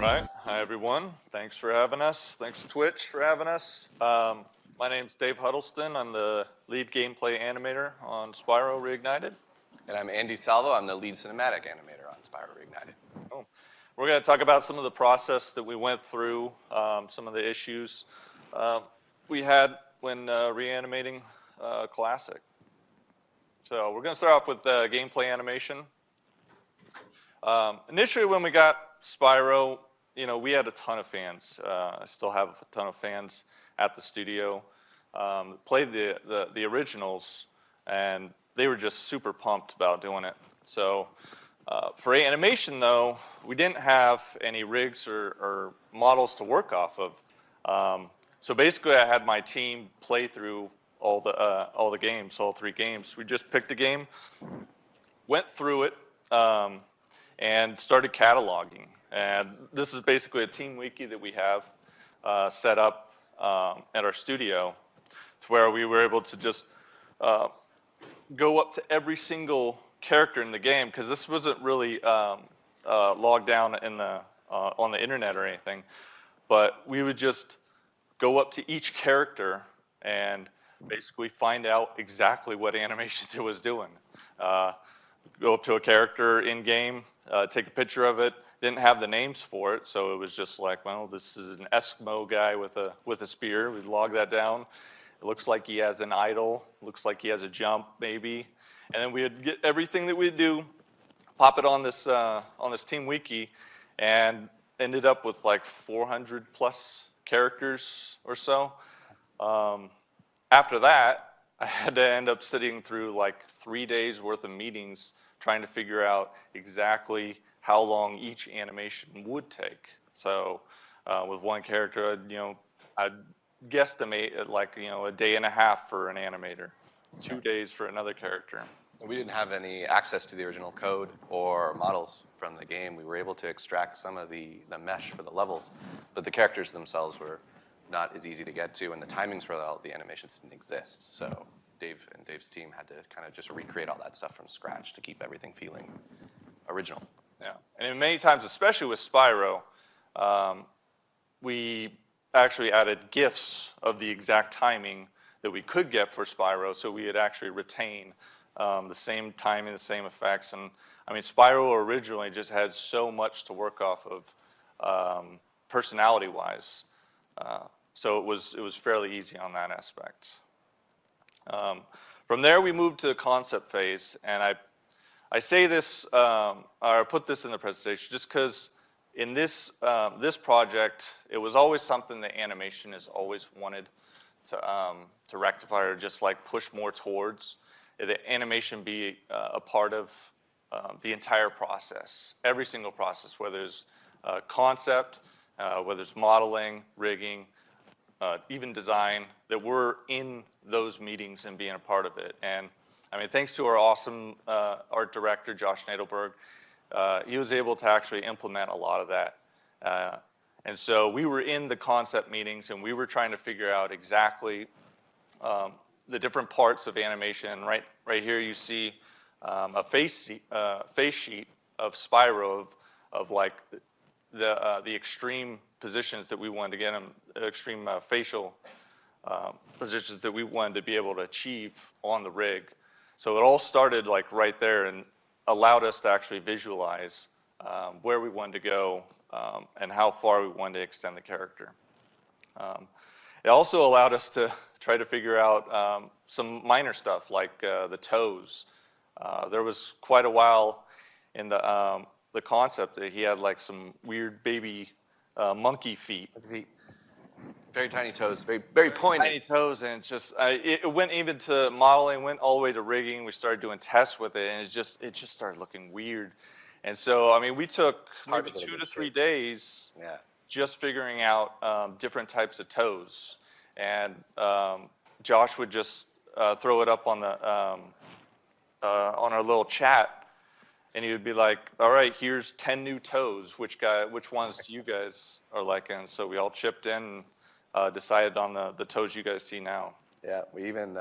right. Hi, everyone. Thanks for having us. Thanks, Twitch, for having us. My name's Dave Huddleston. I'm the lead gameplay animator on Spyro Reignited. And I'm Andy Salvo. I'm the lead cinematic animator on Spyro Reignited. Oh. We're going to talk about some of the process that we went through, some of the issues we had when reanimating Classic. So we're going to start off with gameplay animation. Initially, when we got Spyro, we had a ton of fans. I still have a ton of fans at the studio. Played the originals, and they were just super pumped about doing it. So for animation, though, we didn't have any rigs or models to work off of. So basically, I had my team play through all the games, all three games. We just picked a game, went through it, and started cataloging. And this is basically a team wiki that we have set up at our studio, to where we were able to just go up to every single character in the game, because this wasn't really logged down in on the internet or anything. But we would just go up to each character and basically find out exactly what animations it was doing. Go up to a character in game, take a picture of it. Didn't have the names for it, so it was just like, well, this is an Eskimo guy with a spear. We'd log that down. It looks like he has an idle. Looks like he has a jump, maybe. And then we'd get everything that we'd do, pop it on this team wiki, and ended up with like 400 plus characters or so. After that, I had to end up sitting through like 3 days worth of meetings trying to figure out exactly how long each animation would take. So with one character, I'd guesstimate at like, a day and a half for an animator, 2 days for another character. We didn't have any access to the original code or models from the game. We were able to extract some of the mesh for the levels, but the characters themselves were not as easy to get to, and the timings for all the animations didn't exist. So Dave and Dave's team had to kind of just recreate all that stuff from scratch to keep everything feeling original. Yeah, and many times, especially with Spyro, we actually added GIFs of the exact timing that we could get for Spyro, so we would actually retain the same timing, the same effects. And I mean, Spyro originally just had so much to work off of personality-wise, so it was fairly easy on that aspect. From there, we moved to the concept phase, and I say this, or put this in the presentation, just because in this project, it was always something that animation has always wanted to rectify, or just like push more towards. The animation be a part of the entire process, every single process, whether it's concept, whether it's modeling, rigging, even design, that we're in those meetings and being a part of it. And I mean, thanks to our awesome art director, Josh Nadelberg, he was able to actually implement a lot of that. And so we were in the concept meetings, and we were trying to figure out exactly the different parts of animation. Right here you see a face sheet of Spyro of like the extreme positions that we wanted to get him, extreme facial positions that we wanted to be able to achieve on the rig. So it all started like right there and allowed us to actually visualize where we wanted to go and how far we wanted to extend the character. It also allowed us to try to figure out some minor stuff like the toes. There was quite a while in the concept that he had like some weird baby monkey feet. Very tiny toes, very pointy. Tiny toes, and it's just it went even to modeling, went all the way to rigging. We started doing tests with it, and it just started looking weird. And so, I mean, we took maybe 2 to 3 days just figuring out different types of toes. And Josh would just throw it up on our little chat, and he would be like, "All right, here's 10 new toes. Which ones do you guys are liking?" And so we all chipped in. Decided on the toes you guys see now. Yeah, we even,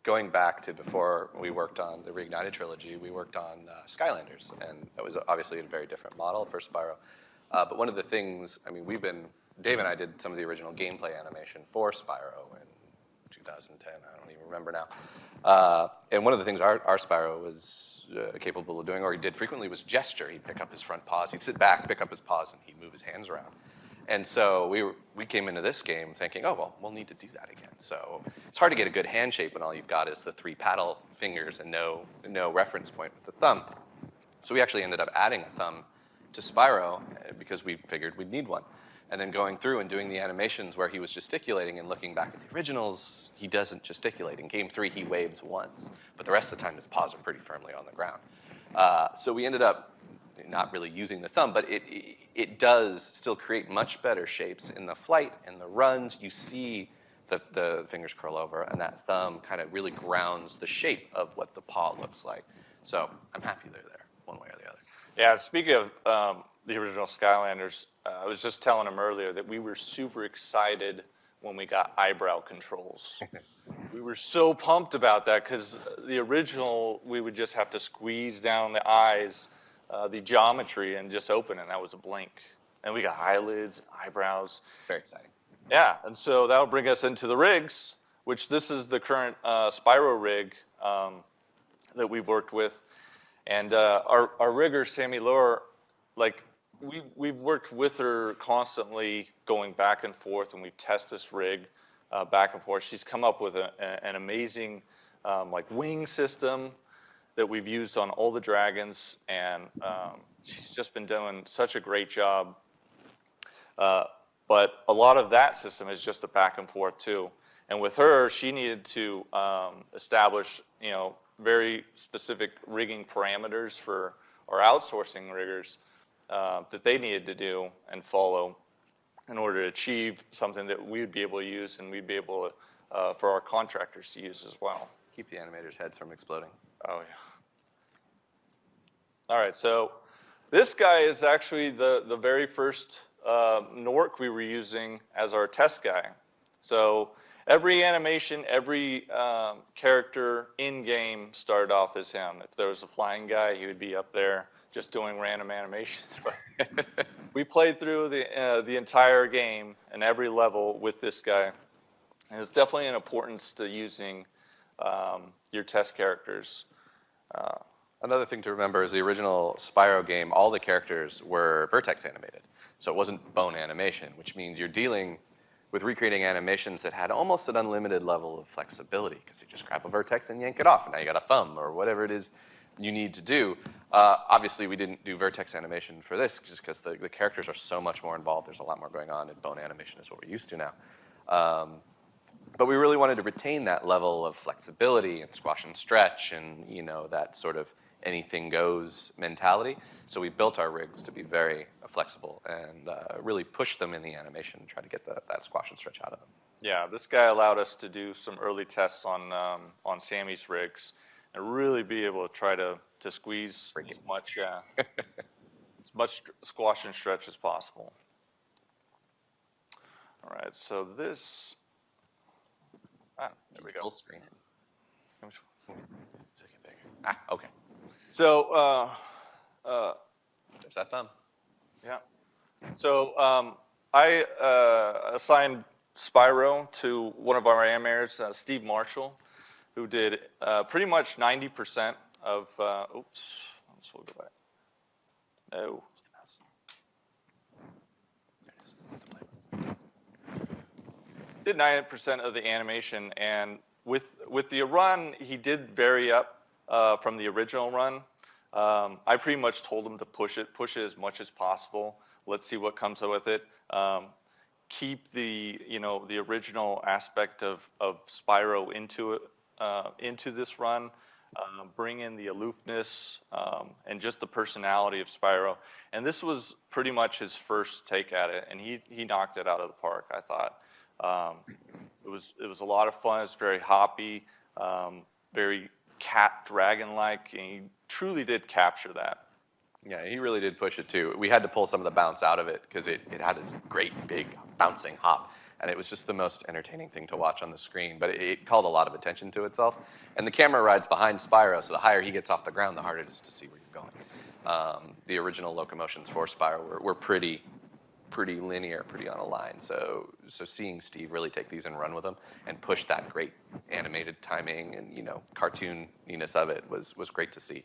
going back to before we worked on the Reignited trilogy, we worked on Skylanders, and that was obviously a very different model for Spyro. But one of the things, I mean, Dave and I did some of the original gameplay animation for Spyro in 2010, I don't even remember now. And one of the things our Spyro was capable of doing, or he did frequently, was gesture. He'd pick up his front paws. He'd sit back, pick up his paws, and he'd move his hands around. And so we came into this game thinking, oh, well, we'll need to do that again. So it's hard to get a good hand shape when all you've got is the 3 paddle fingers and no reference point with the thumb. So we actually ended up adding a thumb to Spyro because we figured we'd need one. And then going through and doing the animations where he was gesticulating and looking back at the originals, he doesn't gesticulate. In game 3, he waves once, but the rest of the time his paws are pretty firmly on the ground. So we ended up not really using the thumb, but it does still create much better shapes in the flight and the runs. You see the fingers curl over, and that thumb kind of really grounds the shape of what the paw looks like. So I'm happy they're there, one way or the other. Yeah, speaking of the original Skylanders, I was just telling him earlier that we were super excited when we got eyebrow controls. We were so pumped about that because the original, we would just have to squeeze down the eyes, the geometry, and just open it, and that was a blink. And we got eyelids, eyebrows. Very exciting. Yeah, and so that would bring us into the rigs, which this is the current Spyro rig that we've worked with. And our rigger, Sammy Lohr, like, we've worked with her constantly going back and forth, and we've tested this rig back and forth. She's come up with an amazing like wing system that we've used on all the dragons, and she's just been doing such a great job. But a lot of that system is just a back and forth too. And with her, she needed to establish, very specific rigging parameters for our outsourcing riggers that they needed to do and follow in order to achieve something that we would be able to use and we'd be able to, for our contractors to use as well. Keep the animators' heads from exploding. Oh, yeah. All right, so this guy is actually the very first Nork we were using as our test guy. So every animation, every character in-game started off as him. If there was a flying guy, he would be up there just doing random animations. But we played through the entire game and every level with this guy. And it's definitely an importance to using your test characters. Another thing to remember is the original Spyro game, all the characters were vertex animated. So it wasn't bone animation, which means you're dealing with recreating animations that had almost an unlimited level of flexibility because you just grab a vertex and yank it off, and now you got a thumb or whatever it is you need to do. Obviously, we didn't do vertex animation for this just because the characters are so much more involved. There's a lot more going on, and bone animation is what we're used to now. But we really wanted to retain that level of flexibility and squash and stretch and, that sort of anything goes mentality. So we built our rigs to be very flexible and really push them in the animation and try to get that squash and stretch out of them. Yeah, this guy allowed us to do some early tests on Sammy's rigs and really be able to try to squeeze as much, as much squash and stretch as possible. All right, so this, there we go. Full screen it. Second bigger. Okay. So, there's that thumb. yeah. So I assigned Spyro to one of our animators, Steve Marshall, who did pretty much 90% of, oops, let's go back. No. Did 90% of the animation, and with the run, he did vary up from the original run. I pretty much told him to push it as much as possible. Let's see what comes with it. Keep the the original aspect of Spyro into this run. Bring in the aloofness and just the personality of Spyro. And this was pretty much his first take at it, and he knocked it out of the park, I thought. It was a lot of fun. It was very hoppy, very cat dragon-like, and he truly did capture that. Yeah, he really did push it too. We had to pull some of the bounce out of it because it had this great big bouncing hop, and it was just the most entertaining thing to watch on the screen. But it called a lot of attention to itself. And the camera rides behind Spyro, so the higher he gets off the ground, the harder it is to see where you're going. The original locomotions for Spyro were pretty linear, pretty on a line. So seeing Steve really take these and run with them and push that great animated timing and cartooniness of it was great to see.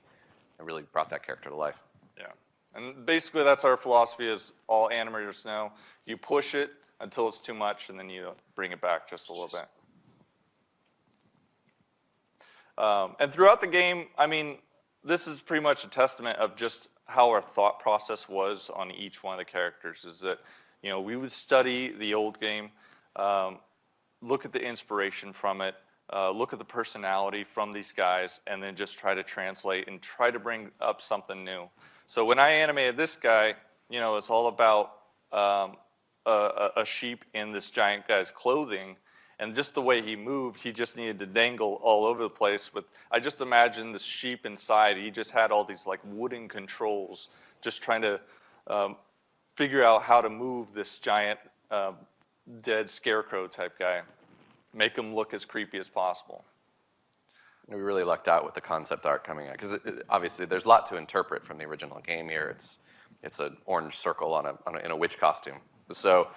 It really brought that character to life. Yeah, and basically that's our philosophy, as all animators know. You push it until it's too much, and then you bring it back just a little bit. And throughout the game, I mean, this is pretty much a testament of just how our thought process was on each one of the characters. Is that, we would study the old game, look at the inspiration from it, look at the personality from these guys, and then just try to translate and try to bring up something new. So when I animated this guy, it's all about a sheep in this giant guy's clothing, and just the way he moved, he just needed to dangle all over the place. I just imagine this sheep inside. He just had all these like wooden controls, just trying to figure out how to move this giant dead scarecrow type guy, make him look as creepy as possible. We really lucked out with the concept art coming out, because obviously there's a lot to interpret from the original game here. It's an orange circle in a witch costume. So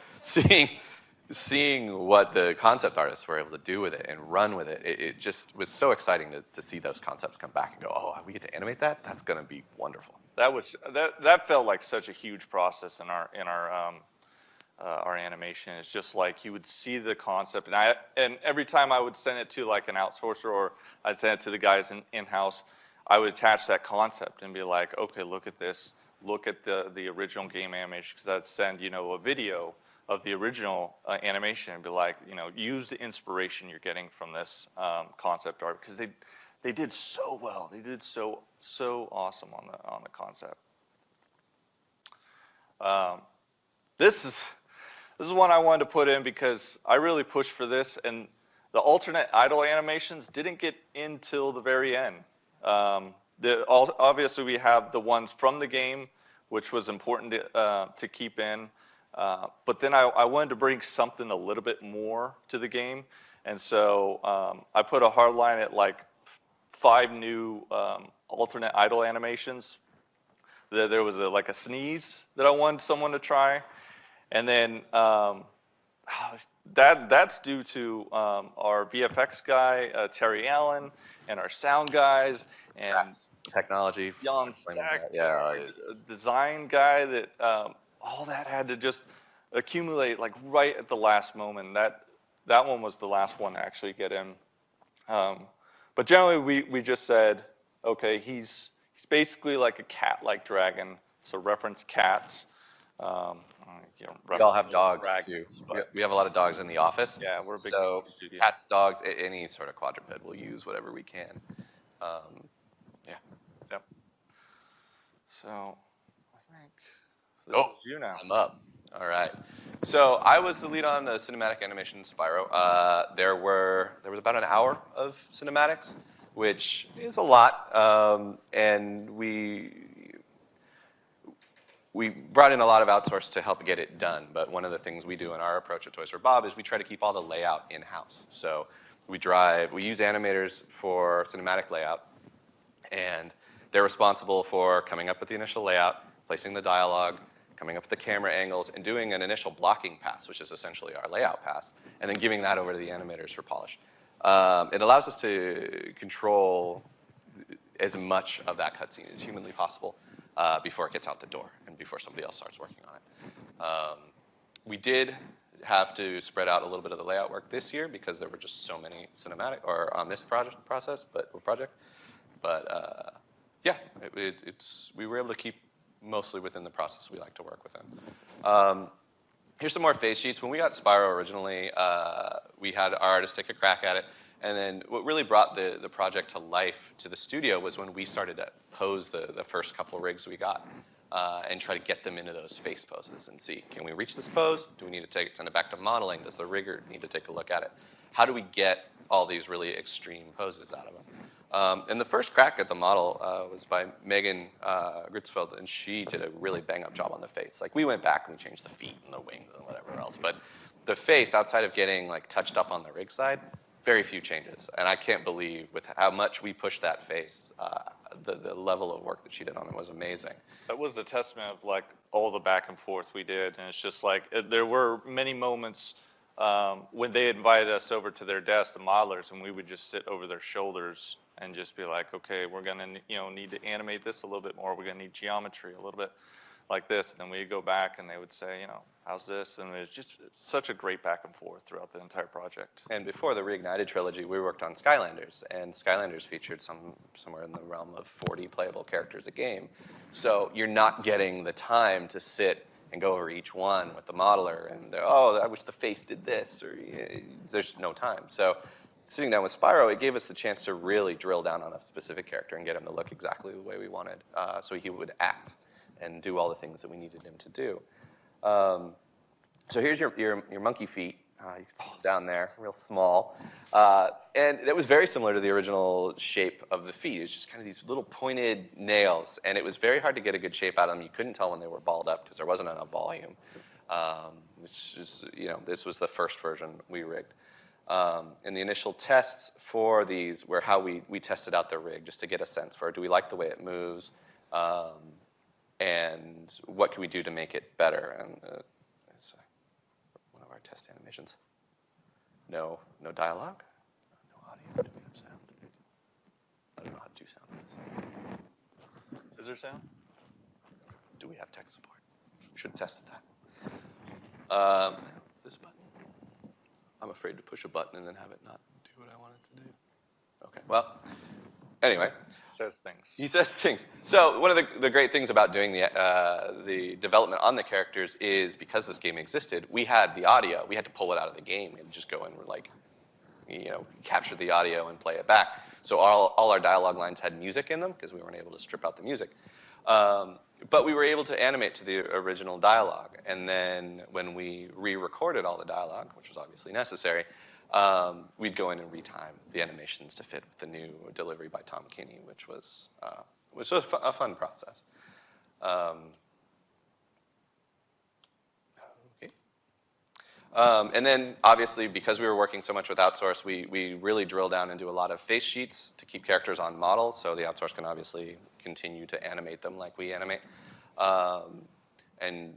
seeing what the concept artists were able to do with it and run with it, it just was so exciting to see those concepts come back and go, oh, we get to animate that? That's going to be wonderful. That felt like such a huge process in our animation. It's just like you would see the concept, and every time I would send it to like an outsourcer, or I'd send it to the guys in-house, I would attach that concept and be like, okay, look at this, look at the original game animation, because I'd send a video of the original animation and be like, use the inspiration you're getting from this concept art, because they did so well. They did so awesome on the concept. This is one I wanted to put in because I really pushed for this, and the alternate idle animations didn't get in till the very end. Obviously, we have the ones from the game, which was important to keep in. But then I wanted to bring something a little bit more to the game, and so I put a hard line at like 5 new alternate idle animations. There was like a sneeze that I wanted someone to try, and then that's due to our VFX guy Terry Allen and our sound guys and technology. Jan Stack, design guy that. All that had to just accumulate like right at the last moment. That one was the last one to actually get in. But generally, we just said, okay, he's basically like a cat-like dragon. So reference cats. We all have dogs dragons, too. We have a lot of dogs in the office. Yeah, we're a big studio. Cats, dogs, any sort of quadruped, we'll use whatever we can. Yeah. Yep. So. You now. I'm up. All right. So I was the lead on the cinematic animation Spyro. There was about an hour of cinematics, which is a lot, and we brought in a lot of outsource to help get it done. But one of the things we do in our approach at Toys for Bob is we try to keep all the layout in-house. So we use animators for cinematic layout, and they're responsible for coming up with the initial layout, placing the dialogue, coming up with the camera angles, and doing an initial blocking pass, which is essentially our layout pass, and then giving that over to the animators for polish. It allows us to control as much of that cutscene as humanly possible before it gets out the door and before somebody else starts working on it. We did have to spread out a little bit of the layout work this year because there were just so many on this project. Yeah, we were able to keep mostly within the process we like to work within. Here's some more phase sheets. When we got Spyro originally, we had our artists take a crack at it, and then what really brought the project to life to the studio was when we started to pose the first couple of rigs we got and try to get them into those face poses and see, can we reach this pose? Do we need to send it back to modeling? Does the rigger need to take a look at it? How do we get all these really extreme poses out of them? And the first crack at the model was by Megan Gritzfeld, and she did a really bang-up job on the face. Like, we went back and we changed the feet and the wings and whatever else, but the face, outside of getting like touched up on the rig side, very few changes. And I can't believe with how much we pushed that face, the level of work that she did on it was amazing. That was the testament of like all the back and forth we did, and it's just like there were many moments when they invited us over to their desk, the modelers, and we would just sit over their shoulders and just be like, okay, we're gonna need to animate this a little bit more. We're gonna need geometry a little bit like this, and then we'd go back and they would say, how's this? And it's such a great back and forth throughout the entire project. And before the Reignited trilogy, we worked on Skylanders, and Skylanders featured somewhere in the realm of 40 playable characters a game. So you're not getting the time to sit and go over each one with the modeler and I wish the face did this, or there's no time. So sitting down with Spyro, it gave us the chance to really drill down on a specific character and get him to look exactly the way we wanted, so he would act and do all the things that we needed him to do. So here's your monkey feet. You can see them down there, real small. And it was very similar to the original shape of the feet. It was just kind of these little pointed nails, and it was very hard to get a good shape out of them. You couldn't tell when they were balled up because there wasn't enough volume, which is, this was the first version we rigged. And the initial tests for these were how we tested out the rig, just to get a sense for, do we like the way it moves? And what can we do to make it better? And it's one of our test animations. No dialogue, no audio. Do we have sound? I don't know how to do sound in this. Is there sound? Do we have tech support? We should have tested that. This button. I'm afraid to push a button and then have it not do what I want it to do. Okay, well, anyway. Says things. He says things. So one of the great things about doing the development on the characters is, because this game existed, we had the audio. We had to pull it out of the game and just go and capture the audio and play it back. So all our dialogue lines had music in them because we weren't able to strip out the music. But we were able to animate to the original dialogue. And then when we re-recorded all the dialogue, which was obviously necessary, we'd go in and retime the animations to fit with the new delivery by Tom Kinney, which was a fun process. Okay. And then, obviously, because we were working so much with outsource, we really drill down and do a lot of face sheets to keep characters on model, so the outsource can obviously continue to animate them like we animate. And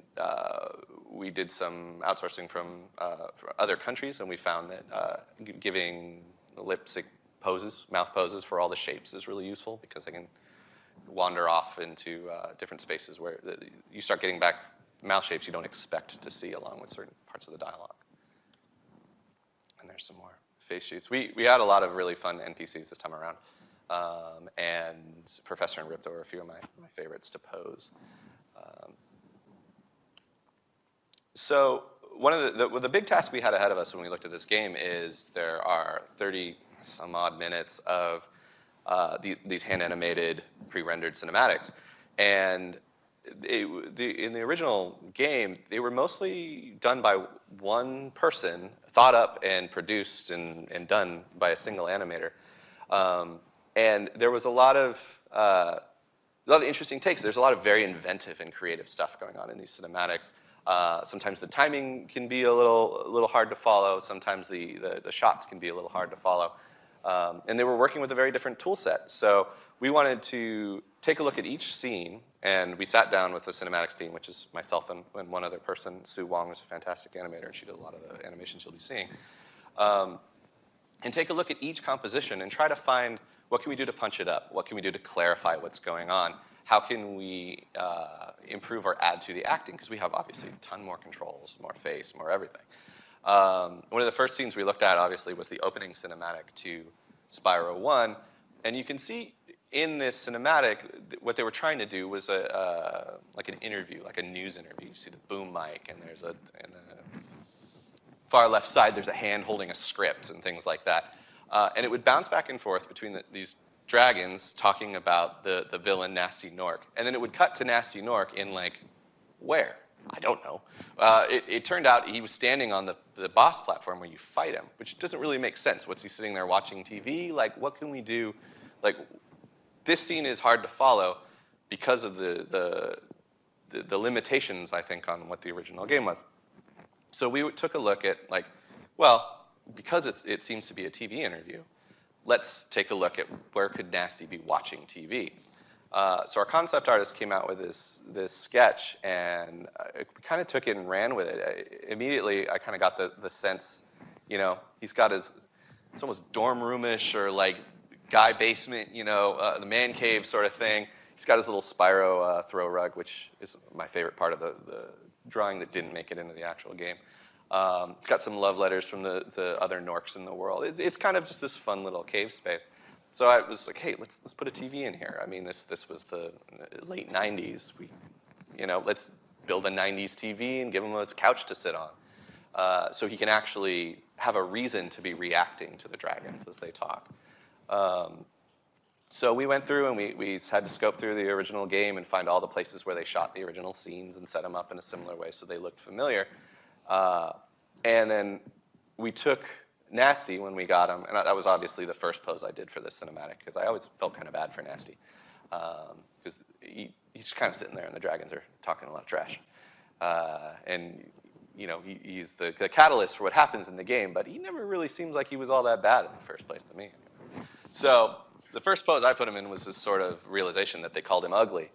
we did some outsourcing from other countries, and we found that giving Lipsync poses, mouth poses for all the shapes is really useful, because they can wander off into different spaces where you start getting back mouth shapes you don't expect to see along with certain parts of the dialogue. And there's some more face sheets. We had a lot of really fun NPCs this time around, and Professor and Ripto are a few of my favorites to pose. So one of the big tasks we had ahead of us when we looked at this game is there are 30 some odd minutes of these hand-animated, pre-rendered cinematics. And in the original game, they were mostly done by one person, thought up and produced and done by a single animator. And there was a lot of interesting takes. There's a lot of very inventive and creative stuff going on in these cinematics. Sometimes the timing can be a little hard to follow. Sometimes the shots can be a little hard to follow. And they were working with a very different tool set. So we wanted to take a look at each scene, and we sat down with the cinematics team, which is myself and one other person. Sue Wong is a fantastic animator, and she did a lot of the animations you'll be seeing. And take a look at each composition and try to find, what can we do to punch it up? What can we do to clarify what's going on? How can we improve or add to the acting? Because we have obviously a ton more controls, more face, more everything. One of the first scenes we looked at, obviously, was the opening cinematic to Spyro 1. And you can see in this cinematic, what they were trying to do was like an interview, like a news interview. You see the boom mic, and in the far left side, there's a hand holding a script and things like that. And it would bounce back and forth between these dragons talking about the villain, Nasty Nork. And then it would cut to Nasty Nork in, like, where? I don't know. It turned out he was standing on the boss platform where you fight him, which doesn't really make sense. What's he sitting there watching TV? Like, what can we do? Like, this scene is hard to follow because of the limitations, I think, on what the original game was. So we took a look at, like, well, because it seems to be a TV interview, let's take a look at where could Nasty be watching TV. So our concept artist came out with this sketch, and I kind of took it and ran with it. Immediately, I kind of got the sense, he's got his, it's almost dorm roomish or like guy basement, the man cave sort of thing. He's got his little Spyro throw rug, which is my favorite part of the drawing that didn't make it into the actual game. It's got some love letters from the other Norks in the world. It's kind of just this fun little cave space. So I was like, hey, let's put a TV in here. I mean, this was the late 90s. Let's build a 90s TV and give him a couch to sit on. So he can actually have a reason to be reacting to the dragons as they talk. So we went through and we had to scope through the original game and find all the places where they shot the original scenes and set them up in a similar way so they looked familiar. And then we took Nasty when we got him, and that was obviously the first pose I did for this cinematic, because I always felt kind of bad for Nasty. Because he's kind of sitting there and the dragons are talking a lot of trash. And he's the catalyst for what happens in the game, but he never really seems like he was all that bad in the first place to me. So the first pose I put him in was this sort of realization that they called him ugly.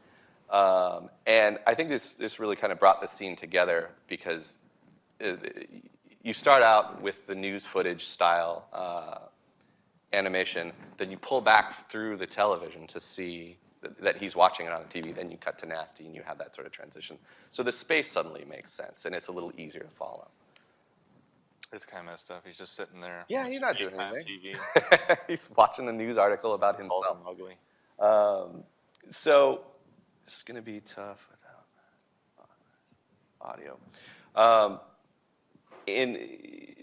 And I think this really kind of brought the scene together, because you start out with the news footage style animation, then you pull back through the television to see that he's watching it on the TV, then you cut to Nasty and you have that sort of transition. So the space suddenly makes sense, and it's a little easier to follow. It's kind of messed up. He's just sitting there. Yeah, he's not doing daytime anything. TV. He's watching the news article about himself. Calls him ugly. So it's going to be tough without audio.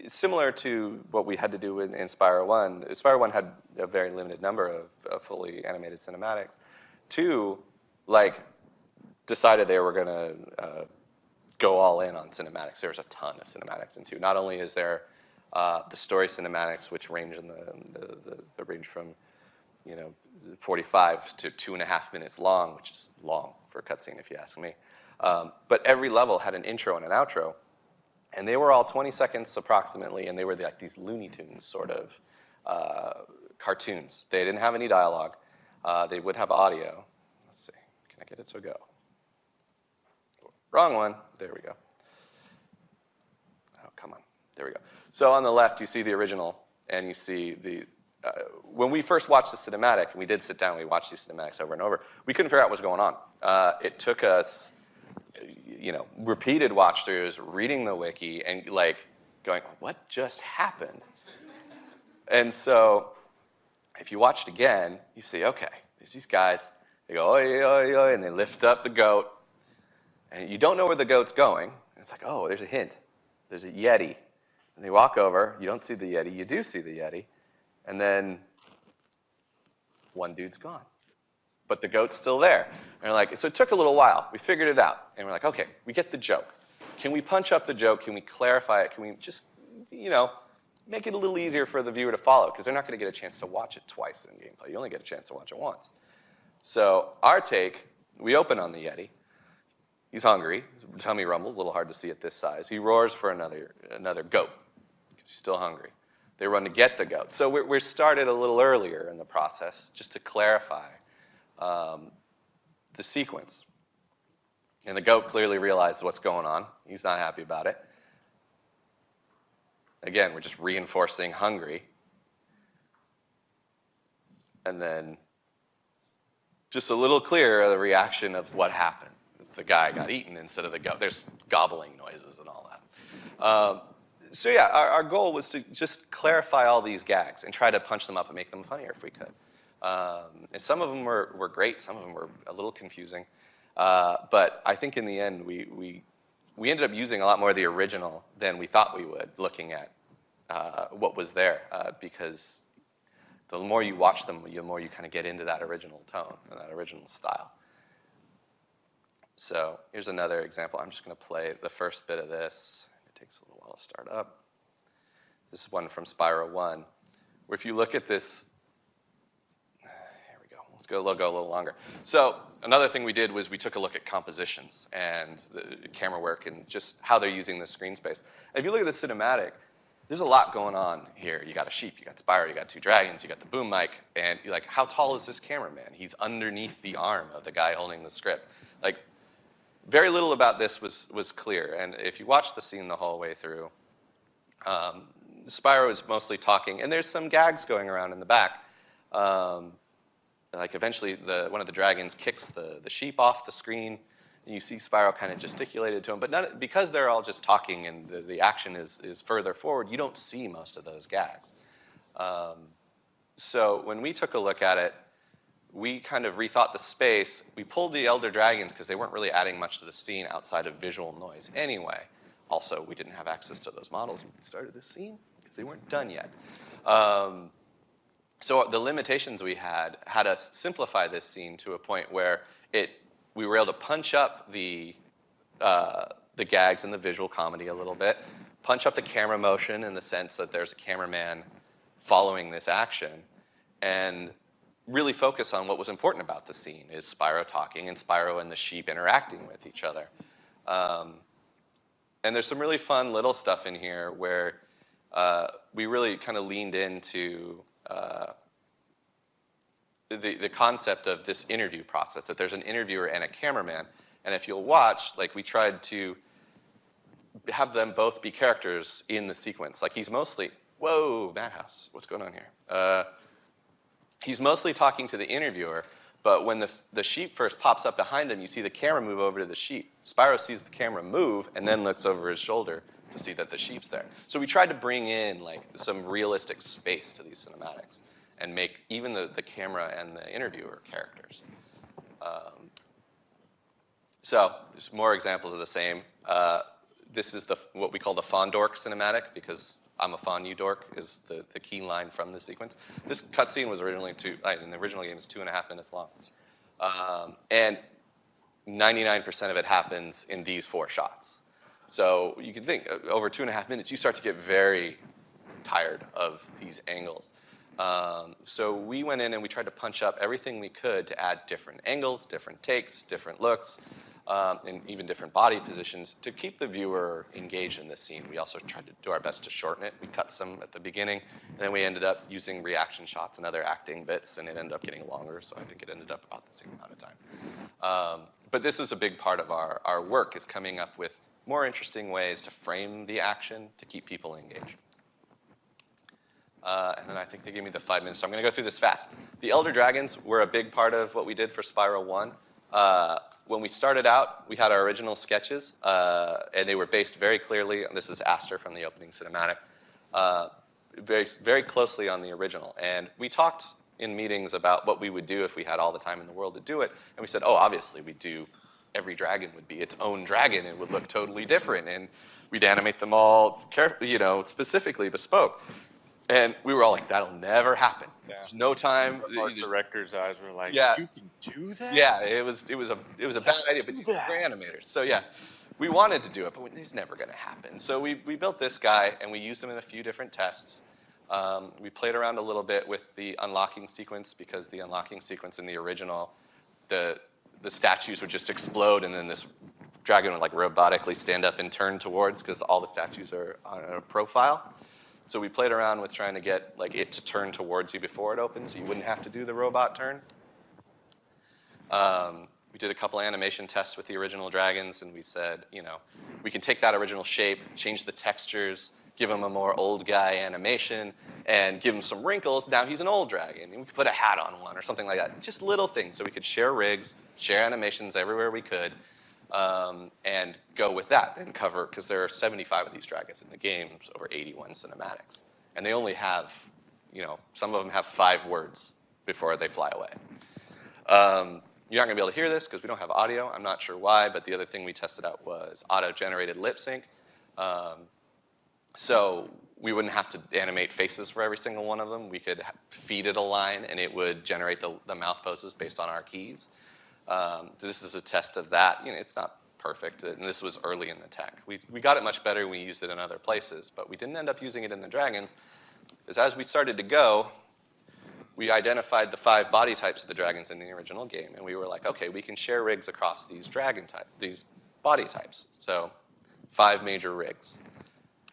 Similar to what we had to do in Spyro 1, Spyro 1 had a very limited number of fully animated cinematics. 2, decided they were going to go all in on cinematics. There's a ton of cinematics in 2. Not only is there the story cinematics, which range in the range from 45 to 2.5 minutes long, which is long for a cutscene if you ask me. But every level had an intro and an outro. And they were all 20 seconds approximately, and they were like these Looney Tunes sort of cartoons. They didn't have any dialogue. They would have audio. Let's see. Can I get it to go? Wrong one. There we go. Oh, come on. There we go. So on the left, you see the original, and you see the... when we first watched the cinematic, and we did sit down, we watched these cinematics over and over, we couldn't figure out what was going on. It took us... repeated watch-throughs, reading the wiki, and going, what just happened? And so, if you watch it again, you see, okay, there's these guys, they go, oi, oi, oi, and they lift up the goat, and you don't know where the goat's going. And it's like, oh, there's a hint. There's a Yeti. And they walk over, you don't see the Yeti, you do see the Yeti, and then one dude's gone. But the goat's still there. And we're like, so it took a little while. We figured it out. And we're like, okay, we get the joke. Can we punch up the joke? Can we clarify it? Can we just, make it a little easier for the viewer to follow? Because they're not going to get a chance to watch it twice in gameplay. You only get a chance to watch it once. So our take, we open on the Yeti. He's hungry. His tummy rumbles, a little hard to see at this size. He roars for another goat. He's still hungry. They run to get the goat. So we're started a little earlier in the process just to clarify the sequence. And the goat clearly realizes what's going on. He's not happy about it. Again, we're just reinforcing hungry. And then just a little clearer the reaction of what happened. The guy got eaten instead of the goat. There's gobbling noises and all that. So yeah, our goal was to just clarify all these gags and try to punch them up and make them funnier if we could. And some of them were great. Some of them were a little confusing. But I think in the end, we ended up using a lot more of the original than we thought we would, looking at what was there. Because the more you watch them, the more you kind of get into that original tone and that original style. So here's another example. I'm just going to play the first bit of this. It takes a little while to start up. This is one from Spyro 1, where if you look at this, go a little longer. So another thing we did was we took a look at compositions and the camera work and just how they're using the screen space. And if you look at the cinematic, there's a lot going on here. You got a sheep, you got Spyro, you got 2 dragons, you got the boom mic, and you're like, how tall is this cameraman? He's underneath the arm of the guy holding the script. Like, very little about this was clear. And if you watch the scene the whole way through, Spyro is mostly talking, and there's some gags going around in the back. Like eventually, one of the dragons kicks the sheep off the screen, and you see Spyro kind of gesticulated to him. But because they're all just talking and the action is further forward, you don't see most of those gags. So when we took a look at it, we kind of rethought the space. We pulled the Elder Dragons because they weren't really adding much to the scene outside of visual noise anyway. Also, we didn't have access to those models when we started this scene because they weren't done yet. So the limitations we had us simplify this scene to a point where we were able to punch up the gags and the visual comedy a little bit, punch up the camera motion in the sense that there's a cameraman following this action, and really focus on what was important about the scene, is Spyro talking and Spyro and the sheep interacting with each other. And there's some really fun little stuff in here where we really kind of leaned into the concept of this interview process, that there's an interviewer and a cameraman. And if you'll watch, like, we tried to have them both be characters in the sequence. Like, he's mostly, whoa, Madhouse, what's going on here? He's mostly talking to the interviewer, but when the sheep first pops up behind him, you see the camera move over to the sheep. Spyro sees the camera move and then looks over his shoulder to see that the sheep's there. So we tried to bring in like some realistic space to these cinematics and make even the camera and the interviewer characters. So there's more examples of the same. This is what we call the Fondork cinematic, because I'm a fond you dork is the key line from the sequence. This cutscene was originally in the original game is 2.5 minutes long. And 99% of it happens in these 4 shots. So you can think, over 2.5 minutes, you start to get very tired of these angles. So we went in and we tried to punch up everything we could to add different angles, different takes, different looks, and even different body positions to keep the viewer engaged in this scene. We also tried to do our best to shorten it. We cut some at the beginning, and then we ended up using reaction shots and other acting bits, and it ended up getting longer, so I think it ended up about the same amount of time. But this is a big part of our work, is coming up with more interesting ways to frame the action to keep people engaged. And then I think they gave me the 5 minutes, so I'm going to go through this fast. The Elder Dragons were a big part of what we did for Spyro 1. When we started out, we had our original sketches, and they were based very clearly, and this is Aster from the opening cinematic, very, very closely on the original. And we talked in meetings about what we would do if we had all the time in the world to do it. And we said, oh, obviously every dragon would be its own dragon and would look totally different. And we'd animate them all, specifically bespoke. And we were all like, that'll never happen. Yeah. There's no time. Our director's eyes were like, yeah. You can do that? Yeah, it was a bad idea, but we're animators. So yeah, we wanted to do it, but it's never going to happen. So we built this guy, and we used him in a few different tests. We played around a little bit with the unlocking sequence, because the unlocking sequence in the original, the statues would just explode, and then this dragon would like robotically stand up and turn towards, because all the statues are on a profile. So we played around with trying to get like it to turn towards you before it opens, so you wouldn't have to do the robot turn. We did a couple animation tests with the original dragons, and we said, we can take that original shape, change the textures, give him a more old guy animation, and give him some wrinkles. Now he's an old dragon, and we could put a hat on one or something like that. Just little things, so we could share rigs, share animations everywhere we could, and go with that and cover, because there are 75 of these dragons in the game, over 81 cinematics. And they only have, some of them have 5 words before they fly away. You're not going to be able to hear this because we don't have audio. I'm not sure why, but the other thing we tested out was auto-generated lip sync. So we wouldn't have to animate faces for every single one of them. We could feed it a line, and it would generate the mouth poses based on our keys. So this is a test of that. It's not perfect, and this was early in the tech. We got it much better when we used it in other places, but we didn't end up using it in the dragons, because as we started to go, we identified the 5 body types of the dragons in the original game, and we were like, okay, we can share rigs across these body types. So 5 major rigs.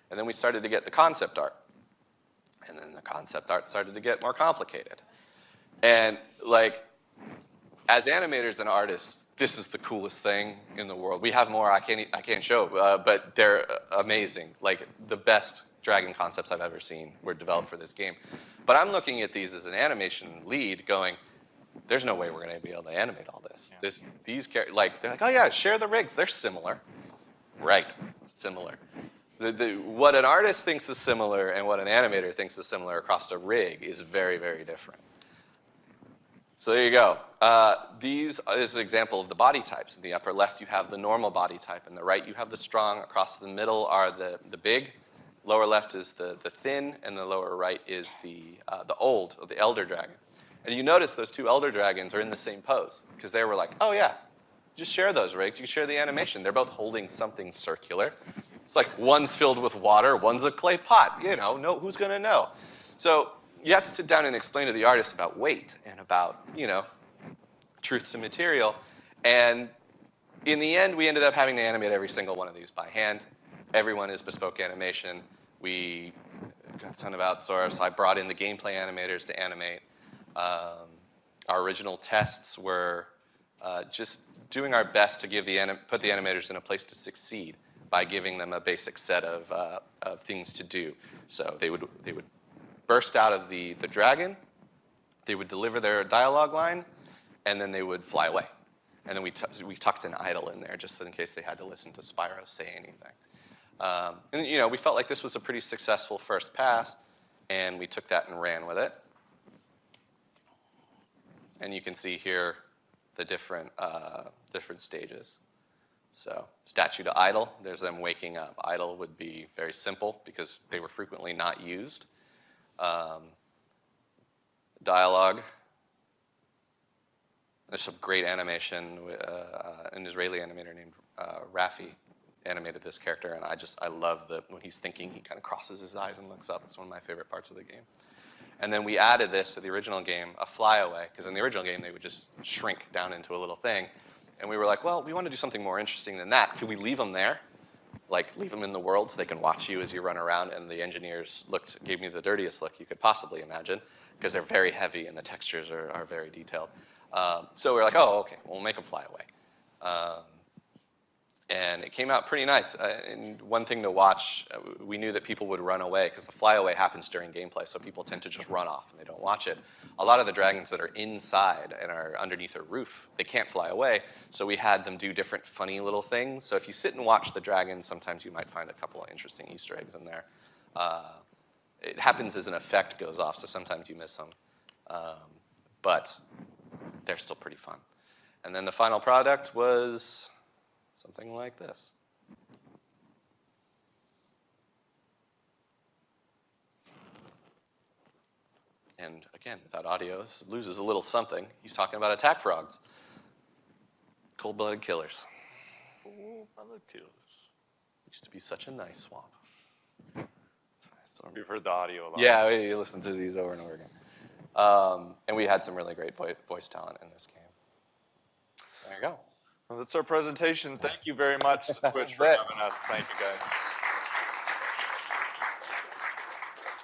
And then we started to get the concept art. And then the concept art started to get more complicated. And like, as animators and artists, this is the coolest thing in the world. We have more I can't show, but they're amazing. Like, the best dragon concepts I've ever seen were developed for this game. But I'm looking at these as an animation lead going, there's no way we're going to be able to animate all this. Yeah. These characters, like, they're like, oh yeah, share the rigs. They're similar. Right, similar. What an artist thinks is similar and what an animator thinks is similar across a rig is very, very different. So there you go. This is an example of the body types. In the upper left, you have the normal body type. In the right, you have the strong. Across the middle are the big. Lower left is the thin, and the lower right is the old, or the elder dragon. And you notice those two elder dragons are in the same pose, because they were like, oh yeah, just share those rigs. You can share the animation. They're both holding something circular. It's like one's filled with water, one's a clay pot. You know, who's going to know? So you have to sit down and explain to the artist about weight and about, truth to material. And in the end, we ended up having to animate every single one of these by hand. Everyone is bespoke animation. We got a ton of outsource. I brought in the gameplay animators to animate. Our original tests were just doing our best to put the animators in a place to succeed by giving them a basic set of things to do. So they would burst out of the dragon, they would deliver their dialogue line, and then they would fly away. And then we tucked an idle in there just in case they had to listen to Spyro say anything. And we felt like this was a pretty successful first pass, and we took that and ran with it. And you can see here the different stages. So statue to idle, there's them waking up. Idle would be very simple because they were frequently not used. Dialogue. There's some great animation. An Israeli animator named Rafi animated this character, and I love when he's thinking, he kind of crosses his eyes and looks up. It's one of my favorite parts of the game. And then we added this to the original game, a flyaway, because in the original game they would just shrink down into a little thing. And we were like, well, we want to do something more interesting than that. Can we leave them there? Like, leave them in the world so they can watch you as you run around? And the engineers gave me the dirtiest look you could possibly imagine, because they're very heavy and the textures are very detailed. So we were like, oh, okay, we'll make them fly away. And it came out pretty nice. And one thing to watch, we knew that people would run away because the flyaway happens during gameplay, so people tend to just run off and they don't watch it. A lot of the dragons that are inside and are underneath a roof, they can't fly away, so we had them do different funny little things. So if you sit and watch the dragons, sometimes you might find a couple of interesting Easter eggs in there. It happens as an effect goes off, so sometimes you miss them. But they're still pretty fun. And then the final product was something like this. And again, without audio, this loses a little something. He's talking about attack frogs. Cold-blooded killers. Cold-blooded killers. Used to be such a nice swamp. You've heard the audio a lot. Yeah, we listened to these over and over again. And we had some really great voice talent in this game. There you go. Well, that's our presentation. Thank you very much to Twitch for having us. Thank you, guys.